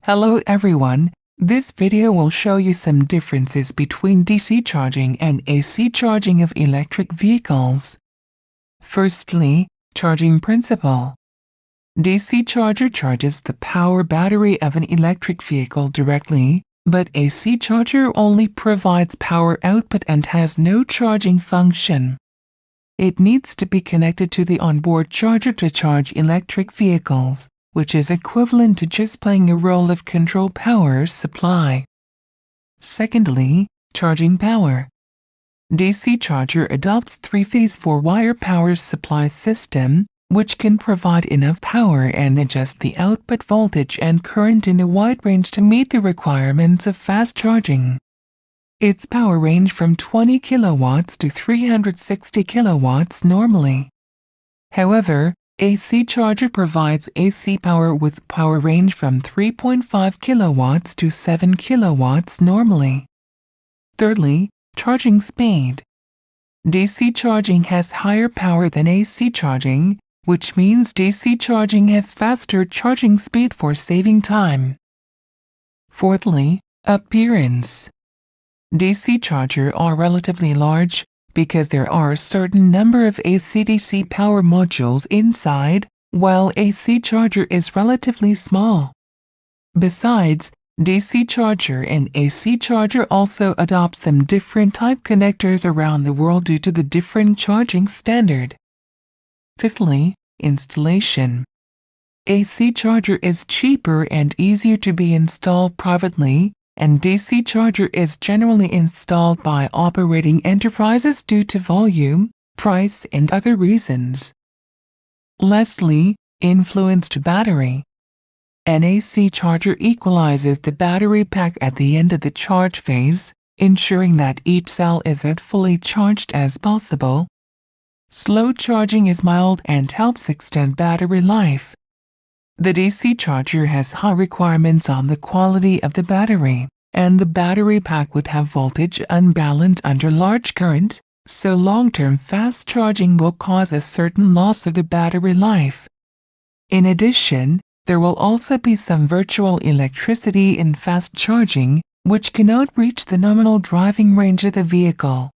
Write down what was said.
Hello everyone, this video will show you some differences between DC charging and AC charging of electric vehicles. Firstly, charging principle. DC charger charges the power battery of an electric vehicle directly, but AC charger only provides power output and has no charging function. It needs to be connected to the onboard charger to charge electric vehicles, which is equivalent to just playing a role of control power supply. Secondly, charging power. DC charger adopts three-phase four-wire power supply system, which can provide enough power and adjust the output voltage and current in a wide range to meet the requirements of fast charging. Its power range from 20 kilowatts to 360 kilowatts normally. However, AC charger provides AC power with power range from 3.5 kilowatts to 7 kilowatts normally. Thirdly, charging speed. DC charging has higher power than AC charging, which means DC charging has faster charging speed for saving time. Fourthly, appearance. DC chargers are relatively large, because there are a certain number of AC-DC power modules inside, while AC charger is relatively small. Besides, DC charger and AC charger also adopt some different type connectors around the world due to the different charging standard. Fifthly, installation. AC charger is cheaper and easier to be installed privately, and DC charger is generally installed by operating enterprises due to volume, price, and other reasons. Lastly, influenced battery. An AC charger equalizes the battery pack at the end of the charge phase, ensuring that each cell is as fully charged as possible. Slow charging is mild and helps extend battery life. The DC charger has high requirements on the quality of the battery, and the battery pack would have voltage unbalanced under large current, so long-term fast charging will cause a certain loss of the battery life. In addition, there will also be some virtual electricity in fast charging, which cannot reach the nominal driving range of the vehicle.